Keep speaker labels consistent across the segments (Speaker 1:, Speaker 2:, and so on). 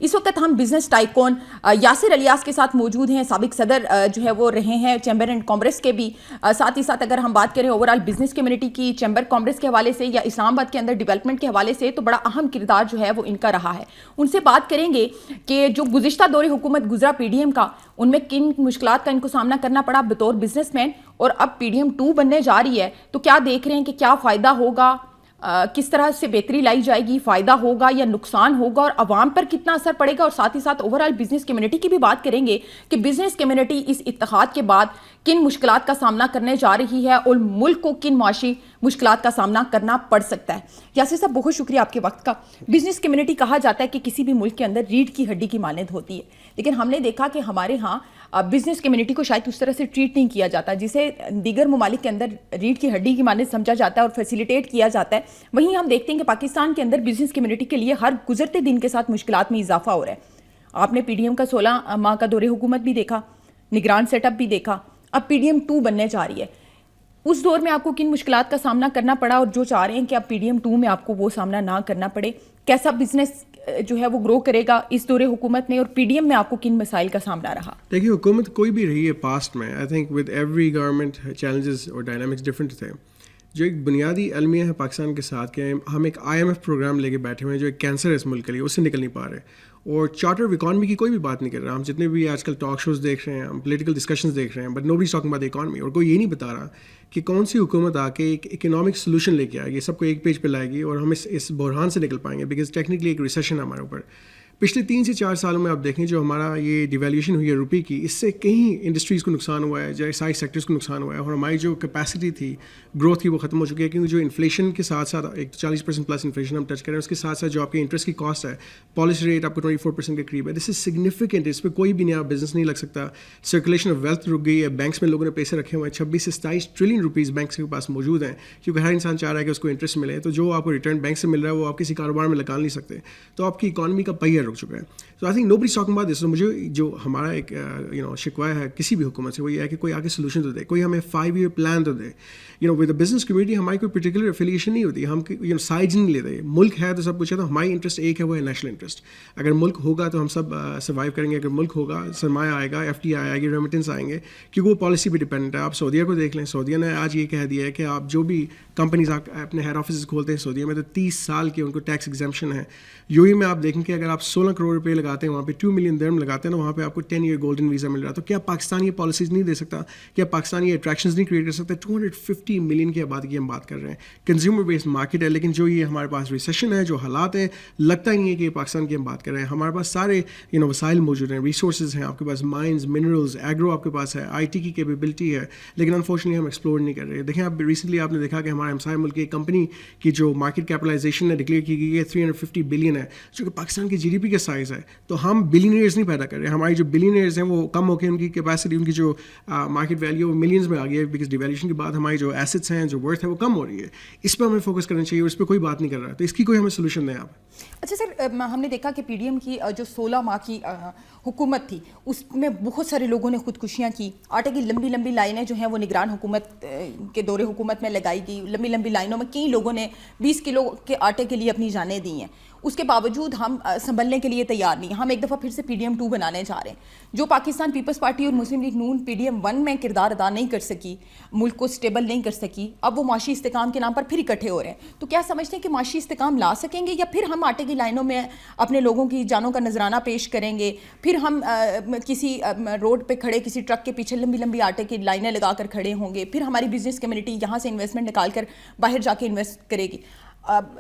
Speaker 1: اس وقت ہم business tycoon Yasir Ilyas کے ساتھ موجود ہیں, سابق صدر جو ہے وہ رہے ہیں چیمبر اینڈ کامرس کے بھی. ساتھ ہی ساتھ اگر ہم بات کریں اوور آل بزنس کمیونٹی کی چیمبر کامرس کے حوالے سے یا اسلام آباد کے اندر ڈیولپمنٹ کے حوالے سے, تو بڑا اہم کردار جو ہے وہ ان کا رہا ہے. ان سے بات کریں گے کہ جو گزشتہ دور حکومت گزرا پی ڈی ایم کا, ان میں کن مشکلات کا ان کو سامنا کرنا پڑا بطور بزنس مین, اور اب پی ڈی ایم 2 بننے جا رہی ہے تو کیا دیکھ رہے ہیں کہ کیا فائدہ ہوگا, کس طرح سے بہتری لائی جائے گی, فائدہ ہوگا یا نقصان ہوگا, اور عوام پر کتنا اثر پڑے گا. اور ساتھ ہی ساتھ اوور آل بزنس کمیونٹی کی بھی بات کریں گے کہ بزنس کمیونٹی اس اتحاد کے بعد کن مشکلات کا سامنا کرنے جا رہی ہے اور ملک کو کن معاشی مشکلات کا سامنا کرنا پڑ سکتا ہے. یاسر صاحب بہت شکریہ آپ کے وقت کا. بزنس کمیونٹی کہا جاتا ہے کہ کسی بھی ملک کے اندر ریڑھ کی ہڈی کی مانند ہوتی ہے, لیکن ہم نے دیکھا کہ ہمارے ہاں بزنس کمیونٹی کو شاید اس طرح سے ٹریٹ نہیں کیا جاتا جسے دیگر ممالک کے اندر ریڑھ کی ہڈی کی مانند سمجھا جاتا ہے اور فیسیلیٹیٹ کیا جاتا ہے. وہیں ہم دیکھتے ہیں کہ پاکستان کے اندر بزنس کمیونٹی کے لیے ہر گزرتے دن کے ساتھ مشکلات میں اضافہ ہو رہا ہے. آپ نے پی ڈی ایم کا 16 ماہ کا دور حکومت بھی دیکھا, نگران سیٹ اپ بھی دیکھا, اب پی ڈی ایم 2 بننے جا رہی ہے. اس دور میں آپ کو کن مشکلات کا سامنا کرنا پڑا, اور جو چاہ رہے ہیں کہ اب پی ڈی ایم 2 میں آپ کو وہ سامنا نہ کرنا پڑے, کیسا بزنس جو ہے وہ گرو کرے گا اس دور حکومت میں, اور پی ڈی ایم میں آپ کو کن مسائل کا سامنا رہا؟
Speaker 2: دیکھیے, حکومت کوئی بھی رہی ہے پاسٹ میں, I think with every government challenges اور ڈائنامکس ڈفرینٹ تھے. جو ایک بنیادی المیہ ہے پاکستان کے ساتھ کہ ہم ایک آئی ایم ایف پروگرام لے کے بیٹھے ہوئے ہیں جو ایک کینسر ہے اس ملک کے لیے, اس سے نکل نہیں پا رہے, اور چارٹر آف اکانومی کی کوئی بھی بات نہیں کر رہا. ہم جتنے بھی آج کل ٹاک شوز دیکھ رہے ہیں, ہم پولیٹیکل ڈسکشنز دیکھ رہے ہیں, but nobody is talking about the economy, اور کوئی یہ نہیں بتا رہا کہ کون سی حکومت آ کے ایک اکنامک سولوشن لے کے آئے گی, سب کو ایک پیج پہ لائے گی اور ہم اس بحران سے نکل پائیں گے. بیکاز ٹیکنیکلی ایک ریسیشن ہے ہمارے اوپر. پچھلے 3 سے 4 سالوں میں آپ دیکھیں جو ہمارا یہ ڈیویلیوشن ہوئی ہے روپے کی, اس سے کہیں انڈسٹریز کو نقصان ہوا ہے, جو سارے سیکٹرز کو نقصان ہوا ہے, اور ہماری جو کیپیسٹی تھی گروتھ کی وہ ختم ہو چکی ہے. کیونکہ جو انفلیشن کے ساتھ ساتھ ایک 40% پلس انفلیشن ہم ٹچ کریں, اس کے ساتھ ساتھ جو آپ کے انٹرسٹ کی کاسٹ ہے, پالیسی ریٹ آپ کو 24% کے قریب ہے. دس از سگنیفیکنٹ. اس پہ کوئی بھی نیا بزنس نہیں لگ سکتا. سرکولیشن آف ویلتھ رک گئی ہے, بینکس میں لوگوں نے پیسے رکھے ہوئے ہیں, 26 سے 27 ٹریلین روپیز بینکس کے پاس موجود ہیں, کیونکہ ہر انسان چاہ رہا ہے کہ اس کو انٹرسٹ ملے. تو جو آپ کو ریٹرن بینک سے مل رہا ہے وہ آپ کسی کاروبار میں لگا نہیں سکتے, تو آپ کی اکانومی کا پہیہ رک چکا ہے. تو I think nobody is talking about this. مجھے جو ہمارا ایک شکوہ ہے کسی بھی حکومت سے وہ یہ ہے کہ کوئی آگے سولوشن تو دے, کوئی ہمیں 5 ایئر پلان تو دے. ود دا بزنس کمیونٹی ہماری کوئی پرٹیکولر افیلیشن نہیں ہوتی, ہم سائڈ نہیں لیتے. ملک ہے تو سب کچھ ہے, تو ہماری انٹرسٹ ایک ہے, وہ ہے نیشنل انٹرسٹ. اگر ملک ہوگا تو ہم سب سروائیو کریں گے, اگر ملک ہوگا سرمایہ آئے گا, FDI آئے گی, ریمیٹنس آئیں گے, کیونکہ وہ پالیسی پہ ڈپینڈنٹ ہے. آپ سعودیہ کو دیکھ لیں, سعودیہ نے آج یہ کہہ دیا ہے کہ آپ جو بھی کمپنیز اپنے ہیڈ آفیسز کھولتے ہیں سعودیہ میں تو 30 سال کے ان کو ٹیکس ایگزمپشن ہے. UAE میں آپ دیکھیں کہ اگر آپ 16 کروڑ روپے لگاتے ہیں, وہاں پہ 2 ملین درہم لگاتے ہیں, تو وہاں پہ آپ کو 10 ایئر گولڈن ویزا مل رہا ہے. تو کیا پاکستان یہ پالیسیز نہیں دے سکتا؟ کیا پاکستان یہ اٹریکشنز نہیں کریٹ کر سکتا؟ 250 ملین کی آبادی کی ہم بات کر رہے ہیں, کنزیومر بیسڈ مارکیٹ ہے, لیکن جو یہ ہمارے پاس ریسیشن ہے, جو حالات ہیں, لگتا ہی نہیں ہے کہ پاکستان کی ہم بات کر رہے ہیں. ہمارے پاس سارے وسائل موجود ہیں, ریسورسز ہیں, آپ کے پاس مائنز, منرلز, ایگرو آپ کے پاس ہے, IT کی کیپیبلٹی ہے, لیکن انفارچونیٹلی ہم ایکسپلور نہیں کر رہے. دیکھیں آپ ریسنٹلی آپ نے دیکھا کہ ہمارے ہمسائے ملک کی ایک کمپنی کی جو مارکیٹ کیپٹلائزیشن ہے ڈکلیئر کی گئی ہے 350 بلین ہے, جو کہ پاکستان کی GDP کا سائز ہے. تو ہم بلینئرز نہیں پیدا کر رہے. ہماری جو بلینئرز ہیں وہ کم ہو کے ان کی کیپیسٹی, ان کی جو مارکیٹ ویلیو وہ ملینز میں آ گئی ہے, بیکاز ڈیویلیوشن کے بعد ہماری جو ایسٹس ہیں, جو ورتھ ہے, وہ کم ہو رہی ہے. اس پہ ہمیں فوکس کرنا چاہیے, اور اس پہ کوئی بات نہیں کر رہا. تو اس کی کوئی ہمیں سولوشن دیں آپ.
Speaker 1: اچھا سر, ہم نے دیکھا کہ پی ڈی ایم کی جو 16 ماہ کی حکومت تھی اس میں بہت سارے لوگوں نے خودکشیاں کی. آٹے کی لمبی لمبی لائنیں جو ہیں وہ نگران حکومت کے دور حکومت میں لگائی گئی. لمبی لمبی لائنوں میں کئی لوگوں نے 20 کلو کے آٹے کے لیے اپنی جانیں دی ہیں. اس کے باوجود ہم سنبھلنے کے لیے تیار نہیں. ہم ایک دفعہ پھر سے پی ڈی ایم 2 بنانے جا رہے ہیں. جو پاکستان پیپلز پارٹی اور مسلم لیگ نون پی ڈی ایم 1 میں کردار ادا نہیں کر سکی, ملک کو سٹیبل نہیں کر سکی, اب وہ معاشی استحکام کے نام پر پھر اکٹھے ہو رہے ہیں. تو کیا سمجھتے ہیں کہ معاشی استحکام لا سکیں گے, یا پھر ہم آٹے کی لائنوں میں اپنے لوگوں کی جانوں کا نذرانہ پیش کریں گے, پھر ہم کسی روڈ پہ کھڑے کسی ٹرک کے پیچھے لمبی لمبی آٹے کی لائنیں لگا کر کھڑے ہوں گے, پھر ہماری بزنس کمیونٹی یہاں سے انویسٹمنٹ نکال کر باہر جا کے انویسٹ کرے گی.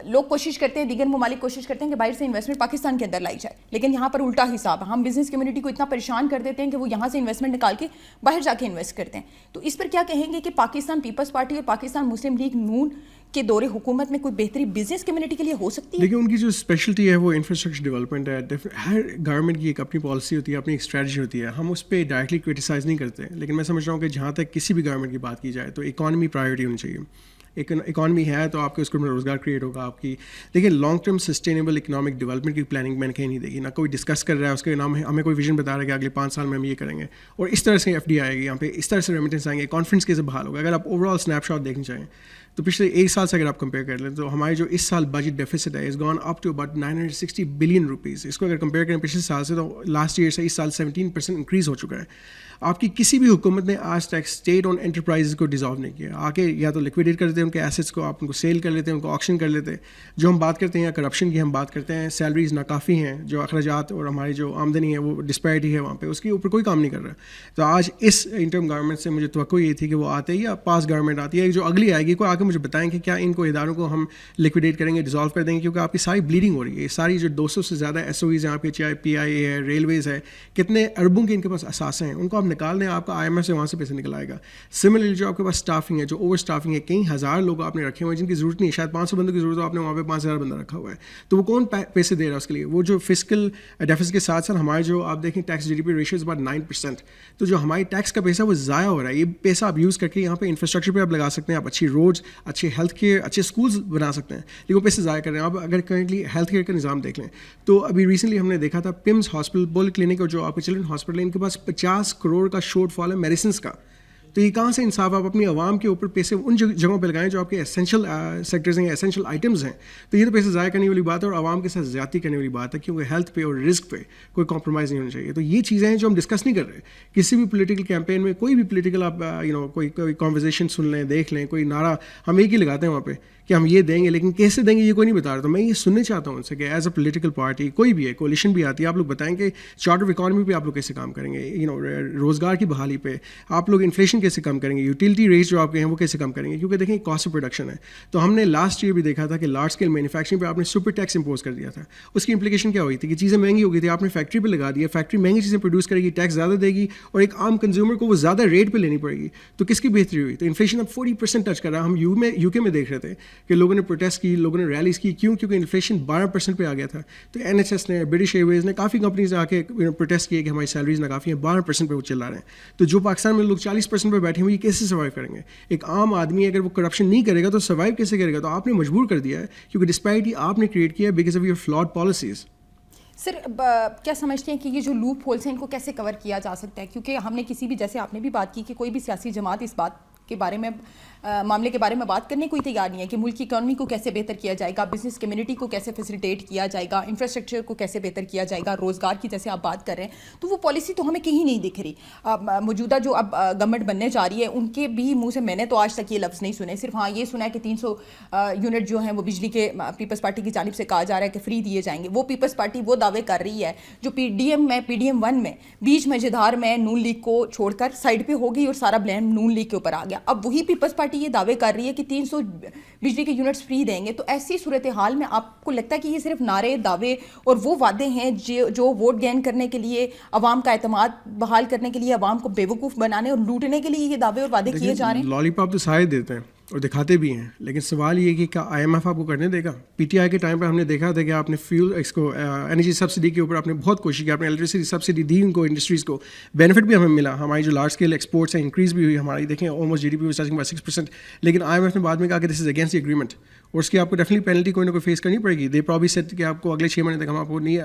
Speaker 1: لوگ کوشش کرتے ہیں, دیگر ممالک کوشش کرتے ہیں کہ باہر سے انویسٹمنٹ پاکستان کے اندر لائی جائے, لیکن یہاں پر الٹا حساب ہے. ہم بزنس کمیونٹی کو اتنا پریشان کر دیتے ہیں کہ وہ یہاں سے انویسٹمنٹ نکال کے باہر جا کے انویسٹ کرتے ہیں. تو اس پر کیا کہیں گے کہ پاکستان پیپلز پارٹی اور پاکستان مسلم لیگ نون کے دور حکومت میں کوئی بہتری بزنس کمیونٹی کے لیے ہو سکتی ہے؟
Speaker 2: لیکن ان کی جو اسپیشلٹی ہے وہ انفراسٹرکچر ڈیولپمنٹ ہے. ہر گورنمنٹ کی ایک اپنی پالیسی ہوتی ہے, اپنی ایک اسٹریٹجی ہوتی ہے. ہم اس پہ ڈائریکٹلی کرٹیسائز نہیں کرتے, لیکن میں سمجھ رہا ہوں کہ جہاں تک کسی بھی گورنمنٹ کی بات کی جائے تو اکانومی پرائیورٹی ہونی چاہیے. اکانومی ہے تو آپ کے اس کو روزگار کریٹ ہوگا آپ کی. دیکھیں long term sustainable economic development کی پلاننگ میں نے کہیں نہیں دیکھی, نہ کوئی ڈسکس کر رہا ہے اس کے نام, ہمیں کوئی ویژن بتا رہا ہے کہ اگلے 5 سال میں ہم یہ کریں گے اور اس طرح سے ایف ڈی آئے گی یہاں پہ, اس طرح سے ریمیٹنس آئیں گے, کانفیڈنس کیسے بحال ہوگا. اگر آپ اوور آل اسنیپ شاٹ دیکھنا چاہیں تو پچھلے 1 سال سے اگر آپ کمپیئر کر لیں تو ہمارے جو اس سال بجٹ ڈیفیسٹ ہے is gone up to about 960 billion rupees. اس کو اگر کمپیئر کریں پچھلے سال سے تو لاسٹ ایئر سے اس سال 17% انکریز ہو چکا ہے. آپ کی کسی بھی حکومت نے آج تک اسٹیٹ اون انٹرپرائز کو ڈیزالو نہیں کیا. آ کے یا تو لکویڈیٹ کر دیتے ہیں ان کے ایسیٹس کو, آپ ان کو سیل کر لیتے ہیں, ان کو آکشن کر لیتے ہیں. جو ہم بات کرتے ہیں یا کرپشن کی ہم بات کرتے ہیں, سیلریز ناکافی ہیں, جو اخراجات اور ہماری جو آمدنی ہے وہ ڈسپیرٹی ہے وہاں پہ, اس کے اوپر کوئی کام نہیں کر رہا. تو آج اس انٹرم گورنمنٹ سے مجھے توقع یہ تھی کہ وہ آتے ہی, یا پاس گورنمنٹ آتی ہے جو اگلی آئے گی, کوئی آ کے مجھے بتائیں کہ کیا ان کو اداروں کو ہم لکویڈیٹ کریں گے, ڈیزالو کر دیں گے, کیونکہ آپ کی ساری بلیڈنگ ہو رہی ہے. ساری جو 200 سے زیادہ ایس او ایز ہیں آپ کے, چاہے پی آئی اے ہے, ریلویز ہے, کتنے اربوں کے ان کے پاس اثاثے ہیں, ان کو آپ نکال دیں, آپ کا آئی ایم ایف سے وہاں سے پیسے نکل آئے گا. سملرلی جو آپ کے پاس اسٹافنگ ہے, جو اوور اسٹافنگ ہے, کئی ہزار لوگ آپ نے رکھے ہوئے ہیں جن کی ضرورت نہیں ہے, شاید 500 بندوں کی ضرورت ہو, آپ نے وہاں پہ 5000 بندہ رکھا ہوا ہے, تو وہ کون پیسے دے رہا ہے اس کے لیے. وہ جو فسکل ڈیفیسٹ کے ساتھ ساتھ ہمارے جو آپ دیکھیں tax G D P ratio is about 9%, تو جو ہماری ٹیکس کا پیسہ وہ ضائع ہو رہا ہے. یہ پیسہ آپ یوز کر کے یہاں پہ انفراسٹرکچر پہ آپ لگا سکتے ہیں, آپ اچھی روڈز, اچھے ہیلتھ کیئر, اچھے اسکولز بنا سکتے ہیں, لیکن وہ پیسے ضائع کر رہے ہیں. آپ اگر کرنٹلی ہیلتھ کیئر کا نظام دیکھ لیں تو ابھی ریسنٹلی ہم نے دیکھا تھا پمس ہاسپٹل پول کلینک اور جو آپ کے چلڈرن ہاسپٹل ہے, ان کے پاس 50 کروڑ کا شارٹ فال ہے میڈیسنس کا. تو یہ کہاں سے انصاف, آپ اپنی عوام کے اوپر پیسے ان جگہوں پہ لگائیں جو آپ کے اسینشل سیکٹرز ہیں, اسینشل آئٹمز ہیں. تو یہ تو پیسے ضائع کرنے والی بات ہے اور عوام کے ساتھ زیادتی کرنے والی بات ہے, کیونکہ ہیلتھ پہ اور رزق پہ کوئی کمپرومائز نہیں ہونا چاہیے. تو یہ چیزیں ہیں جو ہم ڈسکس نہیں کر رہے. کسی بھی پولیٹیکل کیمپین میں کوئی بھی پولیٹیکل آپ کوئی کانورزیشن سن لیں, دیکھ لیں, کوئی نعرہ ہم ایک ہی لگاتے ہیں وہاں پہ کہ ہم یہ دیں گے, لیکن کیسے دیں گے یہ کوئی نہیں بتا رہا. تو میں یہ سننے چاہتا ہوں ان سے کہ ایز اے پولیٹیکل پارٹی کوئی بھی ہے, کولیشن بھی آتی ہے, آپ لوگ بتائیں کہ چارٹ آف اکانومی پہ آپ لوگ کیسے کام کریں گے, روزگار کی بحالی پہ آپ لوگ انفلیشن کیسے کم کریں گے, یوٹیلٹی ریٹس جو آپ کے ہیں وہ کیسے کم کریں گے. کیونکہ دیکھیں کاسٹ آف پروڈکشن ہے, تو ہم نے لاسٹ ایئر بھی دیکھا تھا کہ لارج اسکیل مینوفیکچرنگ پہ آپ نے سپر ٹیکس امپوز کر دیا تھا. اس کی امپلیکیشن کیا ہوئی تھی کہ چیزیں مہنگی ہو گئی تھی, آپ نے فیکٹری پہ لگا دیا, فیکٹری مہنگی چیزیں پروڈیوس کرے گی, ٹیکس زیادہ دے گی اور ایک عام کنزیومر کو وہ زیادہ ریٹ پہ لینی پڑے گی. تو کس کی بہتری ہوئی؟ تو انفلیشن اب 40% ٹچ کر رہا ہے. ہم یو کے میں دیکھ رہے تھے کہ لوگوں نے پروٹیسٹ کی, لوگوں نے ریلیز کی, کیوں؟ کیونکہ انفلیشن 12% پہ آ گیا تھا. تو این ایچ ایس نے, برٹش ایئر ویز نے, کافی کمپنیز نے آ کے پروٹیسٹ کیے کہ ہماری سیلریز ناکافی ہیں, 12% پہ وہ چلا رہے ہیں. تو جو پاکستان میں لوگ 40% پہ بیٹھے ہوئے, یہ کیسے سروائیو کریں گے؟ ایک عام آدمی اگر وہ کرپشن نہیں کرے گا تو سروائیو کیسے کرے گا؟ تو آپ نے مجبور کر دیا ہے, کیونکہ ڈسپیرٹی آپ نے کریٹ کیا ہے because of your flawed policies.
Speaker 1: Sir کیا سمجھتے ہیں کہ یہ جو لوپ ہولس ہیں ان کو کیسے کور کیا جا سکتا ہے؟ کیونکہ ہم نے کسی بھی, جیسے آپ نے بھی بات کی کہ کوئی بھی سیاسی جماعت اس بات کے بارے میں, معاملے کے بارے میں بات کرنے کوئی تیار نہیں ہے کہ ملک کی اکانومی کو کیسے بہتر کیا جائے گا, بزنس کمیونٹی کو کیسے فیسیلیٹیٹ کیا جائے گا, انفراسٹرکچر کو کیسے بہتر کیا جائے گا, روزگار کی جیسے آپ بات کر رہے ہیں. تو وہ پالیسی تو ہمیں کہیں نہیں دکھ رہی. موجودہ جو اب گورنمنٹ بننے جا رہی ہے ان کے بھی منہ سے میں نے تو آج تک یہ لفظ نہیں سنے, صرف ہاں یہ سنا ہے کہ 300 یونٹ جو ہیں وہ بجلی کے پیپلز پارٹی کی جانب سے کہا جا رہا ہے کہ فری دیے جائیں گے. وہ پیپلز پارٹی وہ دعوے کر رہی ہے جو پی ڈی ایم 1 میں بیچ میں جدھار میں نون لیگ کو چھوڑ کر سائڈ پہ ہو گئی اور سارا بلیم نون لیگ کے اوپر آ گیا. اب وہی پیپلز پارٹی یہ دعوے کر رہی ہے کہ 300 بجلی کے یونٹس فری دیں گے. تو ایسی صورتحال میں آپ کو لگتا ہے کہ یہ صرف نعرے, دعوے اور وہ وعدے ہیں جو ووٹ گین کرنے کے لیے, عوام کا اعتماد بحال کرنے کے لیے, عوام کو بیوقوف بنانے اور لوٹنے کے لیے یہ دعوے اور وعدے کیے جا رہے ہیں؟
Speaker 2: لالی پاپ تو سارے دیتے ہیں اور دکھاتے بھی ہیں, لیکن سوال یہ کہ کیا آئی ایم ایف آپ کو کرنے دے گا؟ پی ٹی آئی کے ٹائم پہ ہم نے دیکھا تھا کہ آپ نے فیول اس کو انرجی سبسڈی کے اوپر آپ نے بہت کوشش کی, آپ نے الیکٹریسٹی سبسڈی دی ان کو, انڈسٹریز کو بینیفٹ بھی ہمیں ملا, ہماری جو لارج اسکیل ایکسپورٹس ہیں انکریز بھی ہوئی ہماری, دیکھیں آلموسٹ جی ڈی پی 6%. لیکن آئی ایم ایف نے بعد میں کہا کہ دس از اگینسٹ دی ایگریمنٹ اور اس کی آپ کو ڈیفینٹلی پینلٹی کوئی نہ کوئی فیس کرنی پڑے گی. دے پرابلی سیٹ کہ آپ کو اگلے 6 مہینے تک ہم آپ کو نہیں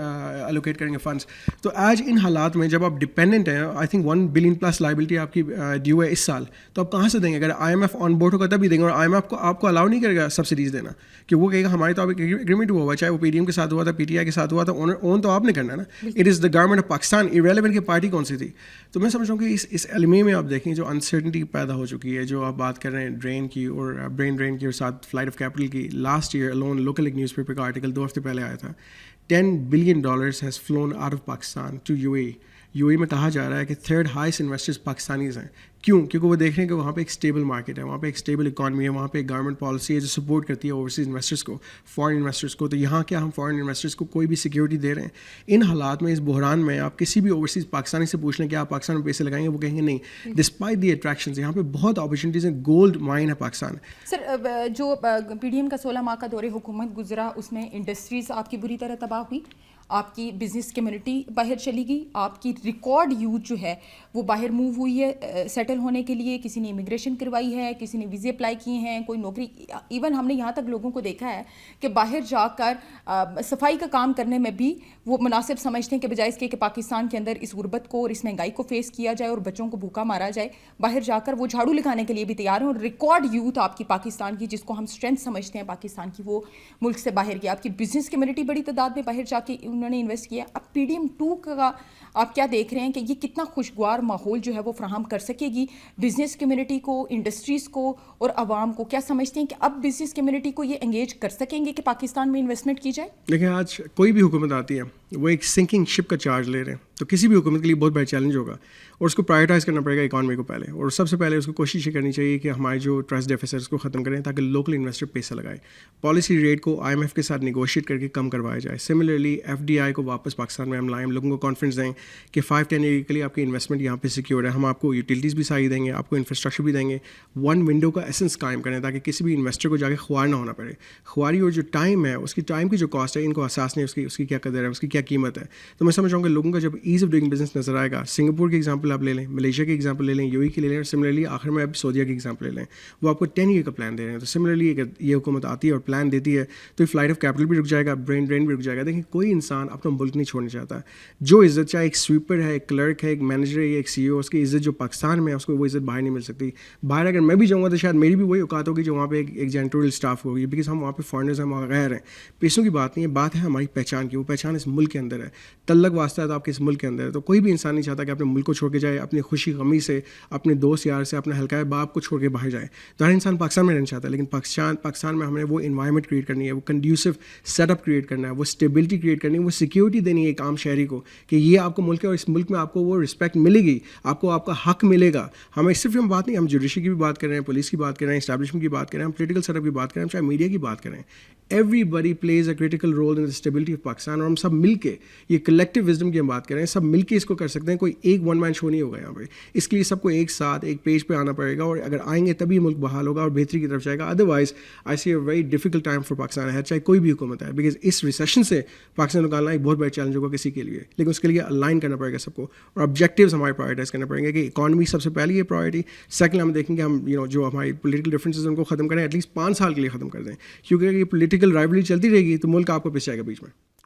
Speaker 2: الوکیٹ کریں گے فنڈس. تو آج ان حالات میں جب آپ ڈپینڈنٹ ہیں, I think 1 billion plus liability آپ کی ڈیو ہے اس سال, تو آپ کہاں سے دیں گے؟ اگر I M F on board ہوگا تبھی دیں گے, اور آئی ایم ایف کو آپ کو الاؤ نہیں کرے گا سبسڈیز دینا, کہ وہ کہے گا ہمارے تو آپ ایگریمنٹ ہوا ہوا, چاہے وہ پی ڈی ایم کے ساتھ ہوا تھا, پی ٹی آئی کے ساتھ ہوا تھا, اون تو آپ نے کرنا ہے نا. It is the government of Pakistan, irrelevant کہ پارٹی کون سی تھی. تو میں سمجھ رہا ہوں کہ اس علمے میں آپ دیکھیں جو انسرٹنٹی پیدا ہو چکی ہے, جو آپ بات کر رہے ہیں ڈرین کی اور برین ڈرین کی اور ساتھ فلائٹ آف کیپٹل کی. لاسٹ ایئر لون لوکل ایک نیوز پیپر کا آرٹیکل 2 ہفتے پہلے آیا تھا, $10 billion has flown out of Pakistan to U A. U A میں کہا جا رہا ہے کہ 3rd ہائیسٹ انویسٹرز پاکستانیز ہیں. کیوں؟ کیونکہ وہ دیکھ رہے ہیں کہ وہاں پہ ایک اسٹیبل مارکیٹ ہے, وہاں پہ ایک اسٹیبل اکانومی ہے, وہاں پہ ایک گورنمنٹ پالیسی ہے جو سپورٹ کرتی ہے اوورسیز انویسٹرس کو, فارن انویسٹرس کو. تو یہاں کیا ہم فارن انویسٹرس کو کوئی بھی سیکیورٹی دے رہے ہیں؟ ان حالات میں, اس بحران میں, آپ کسی بھی اوورسیز پاکستانی سے پوچھ لیں کہ آپ پاکستان میں پیسے لگائیں گے, وہ کہیں گے نہیں. ڈسپائٹ دی اٹریکشنز, یہاں پہ بہت اپرچونیٹیز ہیں, گولڈ مائن ہے پاکستان.
Speaker 1: سر جو پی ڈی ایم کا 16 ماہ کا دور حکومت گزرا, اس میں انڈسٹریز آپ کی بری طرح تباہ ہوئی. آپ کی بزنس کمیونٹی باہر چلی گئی, آپ کی ریکارڈ یوتھ جو ہے وہ باہر موو ہوئی ہے سیٹل ہونے کے لیے, کسی نے امیگریشن کروائی ہے, کسی نے ویزے اپلائی کیے ہیں, کوئی نوکری, ایون ہم نے یہاں تک لوگوں کو دیکھا ہے کہ باہر جا کر صفائی کا کام کرنے میں بھی وہ مناسب سمجھتے ہیں کہ بجائے اس کے کہ پاکستان کے اندر اس غربت کو اور اس مہنگائی کو فیس کیا جائے اور بچوں کو بھوکا مارا جائے, باہر جا کر وہ جھاڑو لگانے کے لیے بھی تیار ہیں. اور ریکارڈ یوتھ آپ کی پاکستان کی, جس کو ہم اسٹرینتھ سمجھتے ہیں پاکستان کی, وہ ملک سے باہر گیا. آپ کی بزنس کمیونٹی بڑی تعداد میں باہر جا کے انہوں نے انویسٹ کیا. اب PDM2 کا آپ کیا دیکھ رہے ہیں کہ یہ کتنا خوشگوار ماحول جو ہے وہ فراہم کر سکے گی بزنس کمیونٹی کو, انڈسٹریز کو اور عوام کو؟ کیا سمجھتے ہیں کہ اب بزنس کمیونٹی کو یہ انگیج کر سکیں گے کہ پاکستان میں انویسٹمنٹ کی جائے؟
Speaker 2: دیکھیں, آج کوئی بھی حکومت آتی ہے وہ ایک سنکنگ شپ کا چارج لے رہے ہیں, تو کسی بھی حکومت کے لیے بہت بڑا چیلنج ہوگا اور اس کو پرائیورٹائز کرنا پڑے گا اکانومی کو پہلے. اور سب سے پہلے اس کو کوشش یہ کرنی چاہیے کہ ہمارے جو ٹرسٹ ڈیفیسٹ اس کو ختم کریں تاکہ لوکل انویسٹر پیسہ لگائے. پالیسی ریٹ کو IMF کے ساتھ نیگوشیٹ کر کے کم کروایا جائے. سملرلی FDI کو واپس پاکستان میں ہم لائیں, ہم لوگوں کو کانفیڈنس دیں کہ 5-10 ایئر کے لیے آپ کی انویسٹمنٹ یہاں پہ سیکیور ہے. ہم آپ کو یوٹیلیٹیز بھی ساری دیں گے, آپ کو انفراسٹرکچر بھی دیں گے. ون ونڈو کا ایسنس قائم کریں تاکہ کسی بھی انویسٹر کو جا کے خوار نہ ہونا پڑے. خواری اور جو ٹائم ہے, اس کی ٹائم کی جو کاسٹ ہے, ان کو احساس نہیں اس کی کیا قدر ہے, اس کی کیا قیمت ہے. تو میں سمجھ رہا ہوں کہ لوگوں کا جب ایز آف ڈوئنگ بزنس نظر آئے گا, سنگاپور کی ایگزامپل آپ لے لیں, ملیشیا کی ایگزامپل لے لیں, UAE کی لے لیں, اور سملرلی آخر میں اب سعودیہ کی ایگزامپل لے لیں, وہ آپ کو 10 ایئر کا پلان دے رہے ہیں. تو سملرلی اگر یہ حکومت آتی ہے اور پلان دیتی ہے تو فلائٹ آف کیپٹل بھی رک جائے گا, برین ڈرین بھی رک جائے گا. دیکھیں, کوئی انسان اپنا ملک نہیں چھوڑنا چاہتا. جو عزت, چاہے ایک سویپر ہے, ایک کلرک ہے, ایک مینیجر ہے, ایک CEO, اس کی عزت جو پاکستان میں ہے اس کو وہ عزت باہر نہیں مل سکتی. باہر اگر میں بھی جاؤں گا تو شاید میری بھی وہی اوقات ہوگی جو وہاں پہ ایک جینٹورل اسٹاف ہوگی, بیکاز ہم وہاں پہ فارنرز ہیں, وہاں غیر ہیں. پیسوں کی بات نہیں ہے, بات ہے ہماری پہچان کی. وہ پہچان اس ملک کے اندر ہے, تعلق واسطہ ہے تو آپ کے اس ملک کے اندر ہے. تو کوئی بھی انسان نہیں چاہتا کہ اپنے ملک کو چھوڑ کے جائے, اپنی خوشی غمی سے, اپنے دوست یار سے, اپنے حلقۂ باپ کو چھوڑ کے باہر جائے. تو ہر انسان پاکستان میں رہنا چاہتا ہے, لیکن پاکستان میں ہم نے وہ انوائرمنٹ کریٹ کرنی ہے, وہ کنڈیوسو سیٹ اپ کریٹ کرنا ہے, وہ اسٹیبلٹی کریٹ کرنی ہے, وہ سیکیورٹی دینی ہے ایک عام شہری کو کہ یہ آپ کو ملک ہے اور اس ملک میں آپ کو وہ رسپیکٹ ملے گی, آپ کو آپ کا حق ملے گا. ہمیں صرف ہم بات نہیں, ہم جوڈیشری کی بھی بات کر رہے ہیں, پولیس کی بات کر رہے ہیں, اسٹیبلشمنٹ کی بات کر رہے ہیں, ہم پولیٹیکل سیٹ اپ کی بات کر رہے ہیں, چاہے میڈیا کی بات کریں. Everybody plays a critical role in the stability of Pakistan, اور ہم سب مل کے, یہ کلیکٹیو وزڈم کی ہم بات کر رہے ہیں, سب مل کے اس کو کر سکتے ہیں. کوئی ایک ون مین شو نہیں ہوگا یہاں پہ. اس کے لیے سب کو ایک ساتھ ایک پیج پہ آنا پڑے گا, اور اگر آئیں گے تبھی ملک بحال ہوگا اور بہتری کی طرف جائے گا. Otherwise I see a very difficult time for Pakistan ہے, چاہے کوئی بھی حکومت ہے, بیکاز اس ریسیشن سے پاکستان نکالنا ایک بہت بڑا چیلنج ہوگا کسی کے لیے. لیکن اس کے لیے الائن کرنا پڑے گا سب کو, اور آبجیکٹیوز ہمارے پرائیورٹائز کرنا پڑیں گے کہ اکانومی سب سے پہلی ہے پرائرٹی. سیکنڈ ہم دیکھیں گے ہم جو ہماری پولیٹیکل ڈفرینسز ان کو ختم کریں, ایٹ لیسٹ 5 سال کے لیے ختم کر دیں, کیونکہ یہ پولیٹیکل رائیولری چلتی رہے گی تو ملک آپ کو پس جائے گا بیچ میں.